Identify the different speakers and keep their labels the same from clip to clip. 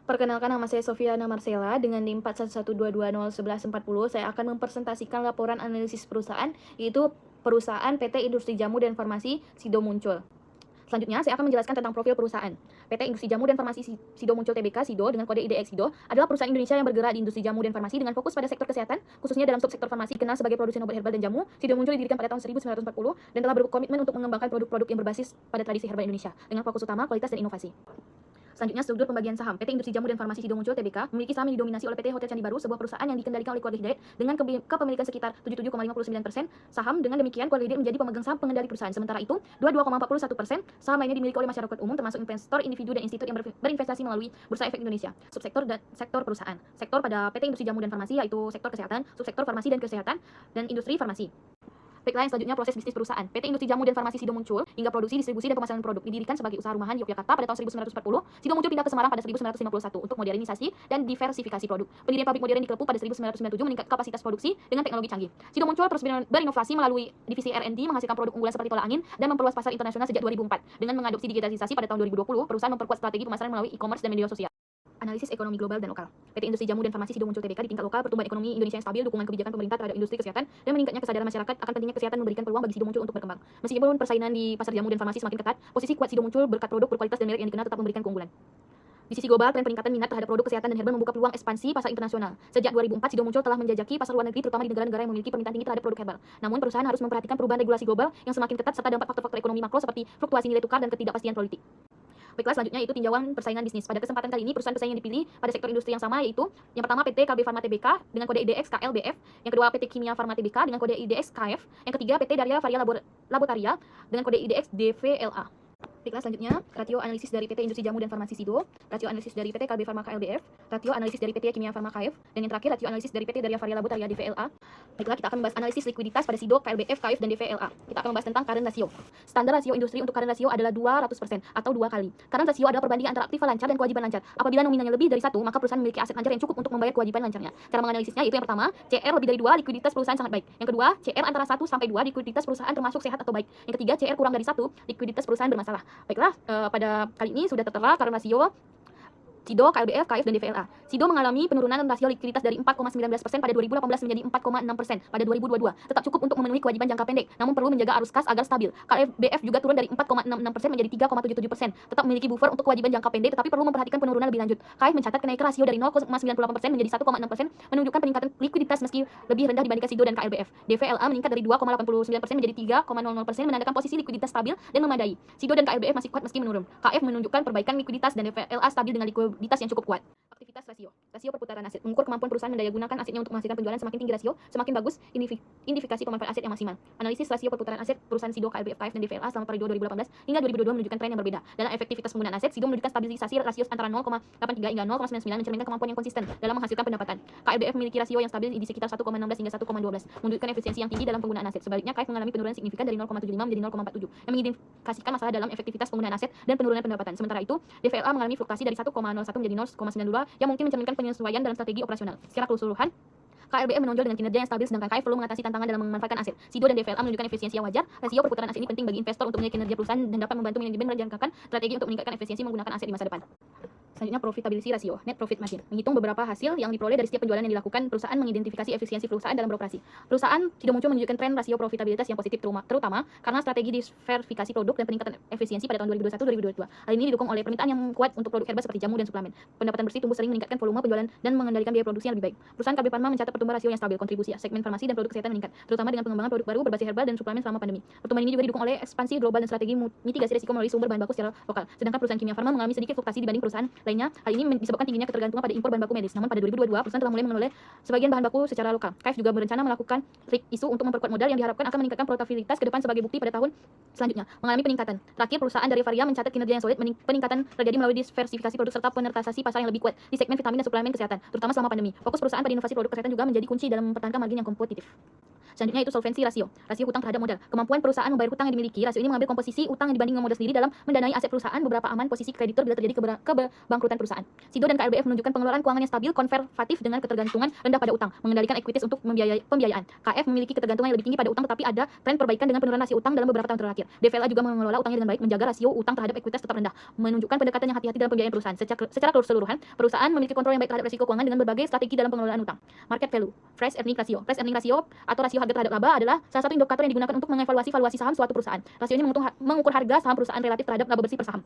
Speaker 1: Perkenalkan, nama saya Sofiana Marcella dengan NIM 4112201140. Saya akan mempresentasikan laporan analisis perusahaan, yaitu perusahaan PT Industri Jamu dan Farmasi Sido Muncul. Selanjutnya, saya akan menjelaskan tentang profil perusahaan. PT Industri Jamu dan Farmasi Sido Muncul Tbk Sido dengan kode IDX Sido adalah perusahaan Indonesia yang bergerak di industri jamu dan farmasi dengan fokus pada sektor kesehatan, khususnya dalam subsektor farmasi dikenal sebagai produsen obat herbal dan jamu. Sido Muncul didirikan pada tahun 1940 dan telah berkomitmen untuk mengembangkan produk-produk yang berbasis pada tradisi herbal Indonesia dengan fokus utama kualitas dan inovasi. Selanjutnya, struktur pembagian saham. PT Industri Jamu dan Farmasi Sido Muncul Tbk memiliki saham yang didominasi oleh PT Hotel Candi Baru, sebuah perusahaan yang dikendalikan oleh keluarga Hidayat dengan kepemilikan sekitar 77,59% saham. Dengan demikian, keluarga Hidayat menjadi pemegang saham pengendali perusahaan. Sementara itu, 22,41% saham lainnya dimiliki oleh masyarakat umum, termasuk investor, individu, dan institut yang berinvestasi melalui Bursa Efek Indonesia. Subsektor dan sektor perusahaan. Sektor pada PT Industri Jamu dan Farmasi yaitu sektor kesehatan, subsektor farmasi dan kesehatan, dan industri farmasi. Baiklah, yang selanjutnya proses bisnis perusahaan. PT Industri Jamu dan Farmasi Sido Muncul hingga produksi, distribusi, dan pemasaran produk. Didirikan sebagai usaha rumahan di Yogyakarta pada tahun 1940. Sido Muncul pindah ke Semarang pada 1951 untuk modernisasi dan diversifikasi produk. Pendirian pabrik modern di Kelepu pada 1997 meningkat kapasitas produksi dengan teknologi canggih. Sido Muncul terus berinovasi melalui divisi R&D, menghasilkan produk unggulan seperti tolak angin dan memperluas pasar internasional sejak 2004. Dengan mengadopsi digitalisasi pada tahun 2020, perusahaan memperkuat strategi pemasaran melalui e-commerce dan media sosial. Analisis ekonomi global dan lokal. PT Industri Jamu dan Farmasi Sido Muncul Tbk di tingkat lokal, pertumbuhan ekonomi Indonesia yang stabil, dukungan kebijakan pemerintah terhadap industri kesehatan, dan meningkatnya kesadaran masyarakat akan pentingnya kesehatan memberikan peluang bagi Sido Muncul untuk berkembang. Meskipun persaingan di pasar jamu dan farmasi semakin ketat, posisi kuat Sido Muncul berkat produk berkualitas dan merek yang dikenal tetap memberikan keunggulan. Di sisi global, tren peningkatan minat terhadap produk kesehatan dan herbal membuka peluang ekspansi pasar internasional. Sejak 2004, Sido Muncul telah menjajaki pasar luar negeri, terutama di negara-negara yang memiliki permintaan tinggi terhadap produk herbal. Namun, perusahaan harus memperhatikan perubahan regulasi global yang semakin ketat serta dampak faktor-faktor ekonomi makro seperti fluktuasi nilai tukar dan ketidakpastian politik. Baiklah, selanjutnya itu tinjauan persaingan bisnis. Pada kesempatan kali ini, perusahaan pesaing yang dipilih pada sektor industri yang sama yaitu yang pertama PT KB Pharma Tbk dengan kode IDX KLBF, yang kedua PT Kimia Pharma Tbk dengan kode IDX KF, yang ketiga PT Daria Varia Laboratoria dengan kode IDX DVLA. Baiklah, selanjutnya rasio analisis dari PT Industri Jamu dan Farmasi Sido, rasio analisis dari PT KB Pharma KLBF, rasio analisis dari PT Kimia Pharma KF, dan yang terakhir rasio analisis dari PT Daria Varia Laboratoria DVLA. Baiklah, kita akan membahas analisis likuiditas pada Sido, KLBF, KF, dan DVLA. Kita akan membahas tentang current ratio. Standar rasio industri untuk current ratio adalah 200% atau 2 kali. Current ratio adalah perbandingan antara aktiva lancar dan kewajiban lancar. Apabila nominalnya lebih dari 1, maka perusahaan memiliki aset lancar yang cukup untuk membayar kewajiban lancarnya. Cara menganalisisnya yaitu yang pertama, CR lebih dari 2, likuiditas perusahaan sangat baik. Yang kedua, CR antara 1 sampai 2, likuiditas perusahaan termasuk sehat atau baik. Yang ketiga, CR kurang dari 1, likuiditas perusahaan bermasalah. Baiklah, pada kali ini sudah tertera current rasio Sido, KLBF, KF, dan DVLA. Sido mengalami penurunan rasio likuiditas dari 4,19% pada 2018 menjadi 4,6% pada 2022. Tetap cukup untuk memenuhi kewajiban jangka pendek, namun perlu menjaga arus kas agar stabil. KLBF juga turun dari 4,66% menjadi 3,77%. Tetap memiliki buffer untuk kewajiban jangka pendek, tetapi perlu memperhatikan penurunan lebih lanjut. KF mencatat kenaikan rasio dari 0,98% menjadi 1,6%, menunjukkan peningkatan likuiditas meski lebih rendah dibandingkan Sido dan KLBF. DVLA meningkat dari 2,89% menjadi 3,00%, menandakan posisi likuiditas stabil dan memadai. Sido dan KLBF masih kuat meski menurun. KF menunjukkan perbaikan likuiditas dan DVLA stabil dengan likuiditas yang cukup kuat. Aktivitas rasio perputaran aset mengukur kemampuan perusahaan mendayagunakan asetnya untuk menghasilkan penjualan. Semakin tinggi rasio, semakin bagus identifikasi pemanfaat aset yang maksimal. Analisis rasio perputaran aset perusahaan Sido, KLBF, KF, dan DVLA selama periode 2018 hingga 2022 menunjukkan tren yang berbeda. Dalam efektivitas penggunaan aset, Sido menunjukkan stabilisasi rasio antara 0,83 hingga 0,99, mencerminkan kemampuan yang konsisten dalam menghasilkan pendapatan. KLBF memiliki rasio yang stabil di sekitar 1,16 hingga 1,12, menunjukkan efisiensi yang tinggi dalam penggunaan aset. Sebaliknya, KF mengalami penurunan signifikan dari 0,75 menjadi 0,47, yang mengindikasikan masalah dalam efektivitas penggunaan aset dan penurunan pendapatan. Sementara itu, DVLA mengalami fluktuasi dari 1,01 menjadi 0,92, yang mungkin mencerminkan penyesuaian dalam strategi operasional. Secara keseluruhan, KLBF menonjol dengan kinerja yang stabil, sedangkan KF perlu mengatasi tantangan dalam memanfaatkan aset. Sido dan DVLA menunjukkan efisiensi yang wajar. Rasio perputaran aset ini penting bagi investor untuk menilai kinerja perusahaan dan dapat membantu manajemen merencanakan strategi untuk meningkatkan efisiensi menggunakan aset di masa depan. Selanjutnya, profitability ratio, net profit margin, menghitung beberapa hasil yang diperoleh dari setiap penjualan yang dilakukan. Perusahaan mengidentifikasi efisiensi perusahaan dalam beroperasi. Perusahaan Sido Muncul menunjukkan tren rasio profitabilitas yang positif, terutama karena strategi diversifikasi produk dan peningkatan efisiensi pada tahun 2021-2022. Hal ini didukung oleh permintaan yang kuat untuk produk herbal seperti jamu dan suplemen. Pendapatan bersih tumbuh sering, meningkatkan volume penjualan dan mengendalikan biaya produksi yang lebih baik. Perusahaan KB Pharma mencatat pertumbuhan rasio yang stabil. Kontribusi segmen farmasi dan produk kesehatan meningkat, terutama dengan pengembangan produk baru berbasis herbal dan suplemen selama pandemi. Pertumbuhan ini juga didukung oleh ekspansi global dan strategi mitigasi risiko melalui sumber bahan baku secara lokal. Sedangkan perusahaan Kimia Pharma mengalami sedikit fluktuasi dibanding perusahaan lainnya. Hal ini disebabkan tingginya ketergantungan pada impor bahan baku medis. Namun pada 2022, perusahaan telah mulai menoleh sebagian bahan baku secara lokal. KF juga berencana melakukan isu untuk memperkuat modal yang diharapkan akan meningkatkan profitabilitas ke depan sebagai bukti pada tahun selanjutnya mengalami peningkatan. Terakhir, perusahaan dari Varia mencatat kinerja yang solid. Peningkatan terjadi melalui diversifikasi produk serta penetrasi pasar yang lebih kuat di segmen vitamin dan suplemen kesehatan, terutama selama pandemi. Fokus perusahaan pada inovasi produk kesehatan juga menjadi kunci dalam mempertahankan margin yang kompetitif. Selanjutnya itu solvency rasio, rasio hutang terhadap modal. Kemampuan perusahaan membayar hutang yang dimiliki. Rasio ini mengambil komposisi utang yang dibanding modal sendiri dalam mendanai aset perusahaan. Beberapa aman posisi kreditor bila terjadi kebangkrutan perusahaan. SIDO dan KLBF menunjukkan pengelolaan keuangan yang stabil, konservatif dengan ketergantungan rendah pada utang, mengendalikan ekuitas untuk pembiayaan. KF memiliki ketergantungan yang lebih tinggi pada utang tetapi ada tren perbaikan dengan penurunan rasio utang dalam beberapa tahun terakhir. DVLA juga mengelola utangnya dengan baik, menjaga rasio utang terhadap ekuitas tetap rendah, menunjukkan pendekatan yang hati-hati dalam pembiayaan perusahaan. Secara keseluruhan, perusahaan memiliki kontrol yang baik terhadap risiko keuangan dengan berbagai strategi dalam pengelolaan utang. Market value, price earning ratio. Price earning ratio atau rasio harga terhadap laba adalah salah satu indikator yang digunakan untuk mengevaluasi valuasi saham suatu perusahaan. Rasio ini mengukur harga saham perusahaan relatif terhadap laba bersih per saham.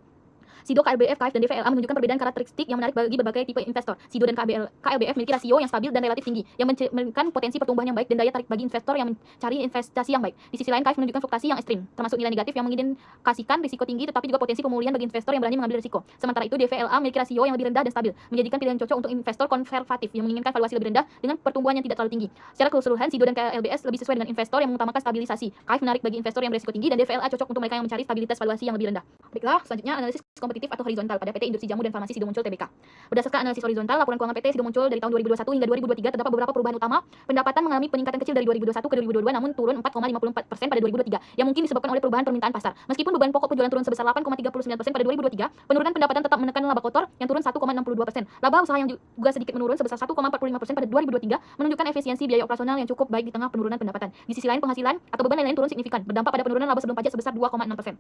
Speaker 1: SIDO, KLBF, KF, dan DVLA menunjukkan perbedaan karakteristik yang menarik bagi berbagai tipe investor. SIDO dan KLBF memiliki rasio yang stabil dan relatif tinggi, yang mencerminkan potensi pertumbuhan yang baik dan daya tarik bagi investor yang mencari investasi yang baik. Di sisi lain, KF menunjukkan fluktuasi yang ekstrim, termasuk nilai negatif yang mengindikasikan risiko tinggi, tetapi juga potensi pemulihan bagi investor yang berani mengambil risiko. Sementara itu, DVLA memiliki rasio yang lebih rendah dan stabil, menjadikan pilihan cocok untuk investor konservatif yang menginginkan valuasi lebih rendah dengan pertumbuhan yang tidak terlalu tinggi. Secara keseluruhan, SIDO dan KLBS lebih sesuai dengan investor yang mengutamakan stabilisasi. KF menarik bagi investor yang berisiko tinggi, dan DVLA cocok untuk mereka yang mencari stabilitas valuasi yang lebih rendah. Baiklah, selanjutnya analisis kompetitif atau horizontal pada PT Industri Jamu dan Farmasi Sido Muncul Tbk. Berdasarkan analisis horizontal, laporan keuangan PT Sido Muncul dari tahun 2021 hingga 2023 terdapat beberapa perubahan utama. Pendapatan mengalami peningkatan kecil dari 2021 ke 2022 namun turun 4,54% pada 2023 yang mungkin disebabkan oleh perubahan permintaan pasar. Meskipun beban pokok penjualan turun sebesar 8,39% pada 2023, penurunan pendapatan tetap menekan laba kotor yang turun 1,62%. Laba usaha yang juga sedikit menurun sebesar 1,45% pada 2023 menunjukkan efisiensi biaya operasional yang cukup baik di tengah penurunan pendapatan. Di sisi lain, penghasilan atau beban lain turun signifikan, berdampak pada penurunan laba sebelum pajak sebesar 2,6%.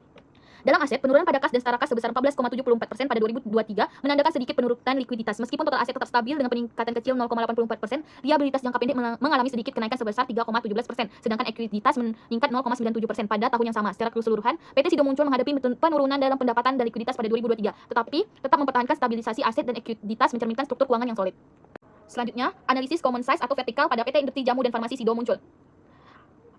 Speaker 1: Dalam aset, penurunan pada kas dan setara kas sebesar 14,74% pada 2023 menandakan sedikit penurunan likuiditas. Meskipun total aset tetap stabil dengan peningkatan kecil 0,84%, liabilitas jangka pendek mengalami sedikit kenaikan sebesar 3,17%, sedangkan ekuiditas meningkat 0,97% pada tahun yang sama. Secara keseluruhan, PT Sido Muncul menghadapi penurunan dalam pendapatan dan likuiditas pada 2023, tetapi tetap mempertahankan stabilisasi aset dan ekuiditas mencerminkan struktur keuangan yang solid. Selanjutnya, analisis common size atau vertikal pada PT Industri Jamu dan Farmasi Sido Muncul.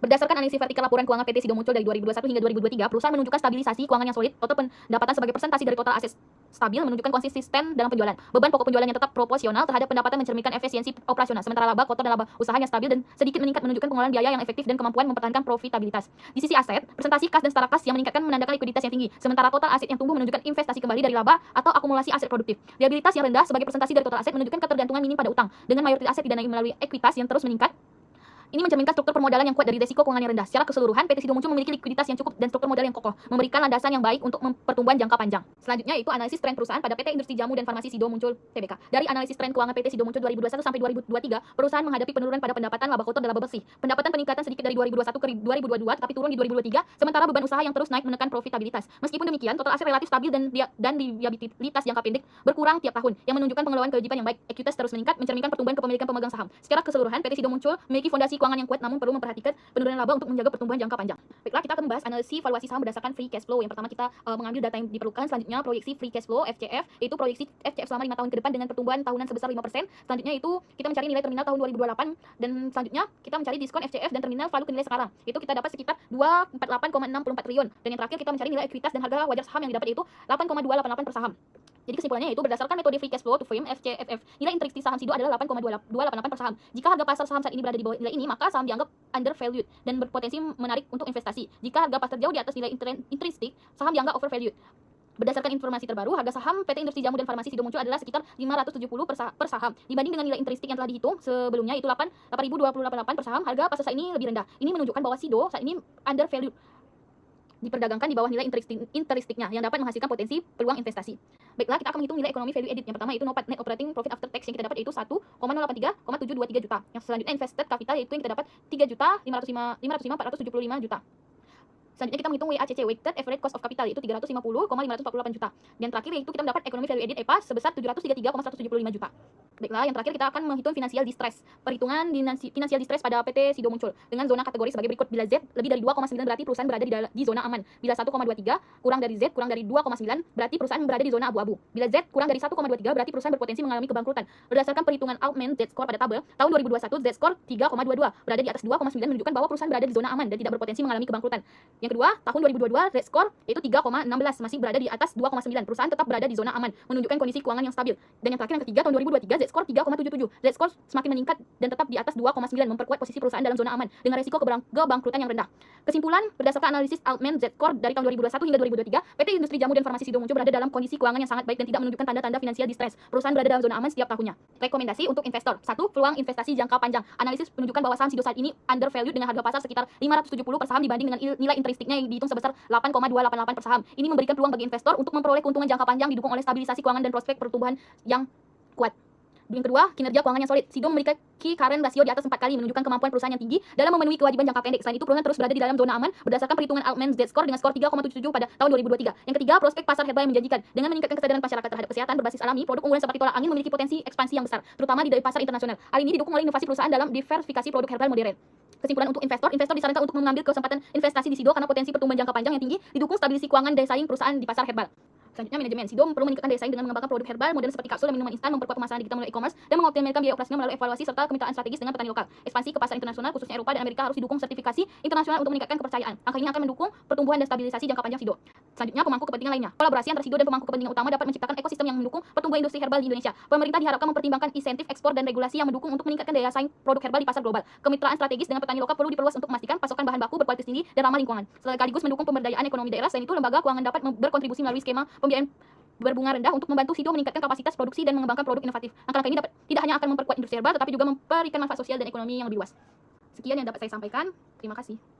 Speaker 1: Berdasarkan analisis vertikal laporan keuangan PT Sido Muncul dari 2021 hingga 2023, perusahaan menunjukkan stabilisasi keuangan yang solid. Total pendapatan sebagai persentase dari total aset stabil menunjukkan konsisten dalam penjualan. Beban pokok penjualan yang tetap proporsional terhadap pendapatan mencerminkan efisiensi operasional. Sementara laba kotor dan laba usaha yang stabil dan sedikit meningkat menunjukkan pengelolaan biaya yang efektif dan kemampuan mempertahankan profitabilitas. Di sisi aset, presentasi kas dan setara kas yang meningkatkan menandakan likuiditas yang tinggi. Sementara total aset yang tumbuh menunjukkan investasi kembali dari laba atau akumulasi aset produktif. Liabilitas yang rendah sebagai presentasi dari total aset menunjukkan ketergantungan minim pada utang. Dengan mayoritas aset didanai melalui ekuitas yang terus meningkat, ini mencerminkan struktur permodalan yang kuat dari risiko keuangan yang rendah. Secara keseluruhan, PT Sido Muncul memiliki likuiditas yang cukup dan struktur modal yang kokoh, memberikan landasan yang baik untuk pertumbuhan jangka panjang. Selanjutnya itu analisis tren perusahaan pada PT Industri Jamu dan Farmasi Sido Muncul Tbk. Dari analisis tren keuangan PT Sido Muncul 2021 sampai 2023, perusahaan menghadapi penurunan pada pendapatan, laba kotor dan laba bersih. Pendapatan peningkatan sedikit dari 2021 ke 2022 tetapi turun di 2023, sementara beban usaha yang terus naik menekan profitabilitas. Meskipun demikian, total aset relatif stabil dan liabilitas jangka pendek berkurang tiap tahun, yang menunjukkan pengelolaan kewajiban yang baik. Ekuitas terus meningkat, mencerminkan pertumbuhan kepemilikan pemegang saham. Secara keseluruhan, PT Sido Muncul memiliki fondasi keuangan yang kuat namun perlu memperhatikan penurunan laba untuk menjaga pertumbuhan jangka panjang. Baiklah, kita akan membahas analisis valuasi saham berdasarkan free cash flow. Yang pertama kita mengambil data yang diperlukan. Selanjutnya proyeksi free cash flow FCF, yaitu proyeksi FCF selama 5 tahun ke depan dengan pertumbuhan tahunan sebesar 5%. Selanjutnya itu kita mencari nilai terminal tahun 2028 dan selanjutnya kita mencari diskon FCF dan terminal value ke nilai sekarang. Itu kita dapat sekitar 248,64 triliun. Dan yang terakhir kita mencari nilai ekuitas dan harga wajar saham yang didapat yaitu 8,288 per saham. Jadi kesimpulannya yaitu berdasarkan metode free cash flow to firm FCFF, nilai intrinsik saham Sido adalah 8,288 per saham. Jika harga pasar saham saat ini berada di bawah nilai ini, maka saham dianggap undervalued dan berpotensi menarik untuk investasi. Jika harga pasar jauh di atas nilai intrinsik, saham dianggap overvalued. Berdasarkan informasi terbaru, harga saham PT Industri Jamu dan Farmasi Sido Muncul adalah sekitar 570 per saham. Dibanding dengan nilai intrinsik yang telah dihitung sebelumnya yaitu 8.028 per saham, harga pasar saat ini lebih rendah. Ini menunjukkan bahwa Sido saat ini undervalued, diperdagangkan di bawah nilai intrinsiknya yang dapat menghasilkan potensi peluang investasi. Baiklah, kita akan menghitung nilai ekonomi value added. Yang pertama itu net operating profit after tax yang kita dapat yaitu 1,083,723 juta. Yang selanjutnya invested capital yaitu yang kita dapat 3.505.475 juta. Selanjutnya kita menghitung WACC, weighted average cost of capital, yaitu 350,548 juta. Dan terakhir yaitu kita mendapat economic value added EPA sebesar 733,175 juta. Baiklah, yang terakhir kita akan menghitung financial distress. Perhitungan financial distress pada PT Sido Muncul dengan zona kategori sebagai berikut. Bila Z lebih dari 2,9 berarti perusahaan berada di zona aman. Bila 1,23 kurang dari Z kurang dari 2,9 berarti perusahaan berada di zona abu-abu. Bila Z kurang dari 1,23 berarti perusahaan berpotensi mengalami kebangkrutan. Berdasarkan perhitungan Altman Z score pada tabel tahun 2021, Z score 3,22 berada di atas 2,9 menunjukkan bahwa perusahaan berada di zona aman dan tidak berpotensi mengalami kebangkrutan. Yang kedua, tahun 2022 Z score yaitu 3,16 masih berada di atas 2,9. Perusahaan tetap berada di zona aman, menunjukkan kondisi keuangan yang stabil. Dan yang terakhir yang ketiga, tahun 2023 Z Z-score 3,77. Z-score semakin meningkat dan tetap di atas 2,9, memperkuat posisi perusahaan dalam zona aman dengan resiko kebangkrutan yang rendah. Kesimpulan, berdasarkan analisis Altman Z-score dari tahun 2021 hingga 2023, PT Industri Jamu dan Farmasi Sido Muncul berada dalam kondisi keuangan yang sangat baik dan tidak menunjukkan tanda-tanda finansial distress. Perusahaan berada dalam zona aman setiap tahunnya. Rekomendasi untuk investor. 1. Peluang investasi jangka panjang. Analisis menunjukkan bahwa saham Sido saat ini undervalued dengan harga pasar sekitar 570 per saham dibanding dengan nilai intrinsiknya yang dihitung sebesar 8,288 per saham. Ini memberikan peluang bagi investor untuk memperoleh keuntungan jangka panjang didukung oleh stabilisasi keuangan dan prospek pertumbuhan yang kuat. Yang kedua, kinerja keuangan yang solid. Sido memiliki current ratio di atas 4 kali, menunjukkan kemampuan perusahaan yang tinggi dalam memenuhi kewajiban jangka pendek. Selain itu, perusahaan terus berada di dalam zona aman berdasarkan perhitungan Altman Z-score dengan skor 3,77 pada tahun 2023. Yang ketiga, prospek pasar herbal yang menjanjikan. Dengan meningkatkan kesadaran masyarakat terhadap kesehatan berbasis alami, produk unggulan seperti tolak angin memiliki potensi ekspansi yang besar, terutama di pasar internasional. Hal ini didukung oleh inovasi perusahaan dalam diversifikasi produk herbal modern. Kesimpulan untuk investor disarankan untuk mengambil kesempatan investasi di Sido karena potensi pertumbuhan jangka panjang yang tinggi, didukung stabilisasi keuangan daya saing perusahaan di pasar herbal. Selanjutnya, manajemen. Sido perlu meningkatkan daya saing dengan mengembangkan produk herbal modern seperti kapsul dan minuman instan, memperkuat pemasaran digital melalui e-commerce, dan mengoptimalkan biaya operasional melalui evaluasi serta kemitraan strategis dengan petani lokal. Ekspansi ke pasar internasional, khususnya Eropa dan Amerika, harus didukung sertifikasi internasional untuk meningkatkan kepercayaan. Langkah ini akan mendukung pertumbuhan dan stabilisasi jangka panjang Sido. Selanjutnya, pemangku kepentingan lainnya. Kolaborasi antara Sido dan pemangku kepentingan utama dapat menciptakan ekosistem yang mendukung pertumbuhan industri herbal di Indonesia. Pemerintah diharapkan mempertimbangkan insentif ekspor dan regulasi yang mendukung untuk meningkatkan daya saing produk herbal di pasar global. Kemitraan strategis dengan petani lokal perlu diperluas untuk memastikan pasokan bahan baku berkualitas tinggi dan ramah lingkungan, sekaligus mendukung pemberdayaan ekonomi daerah. Selain itu, lembaga keuangan dapat berkontribusi melalui skema pembiayaan berbunga rendah untuk membantu Sido meningkatkan kapasitas produksi dan mengembangkan produk inovatif. Langkah-langkah ini tidak hanya akan memperkuat industri herbal, tetapi juga memberikan manfaat sosial dan ekonomi yang lebih luas. Sekian yang dapat saya sampaikan. Terima kasih.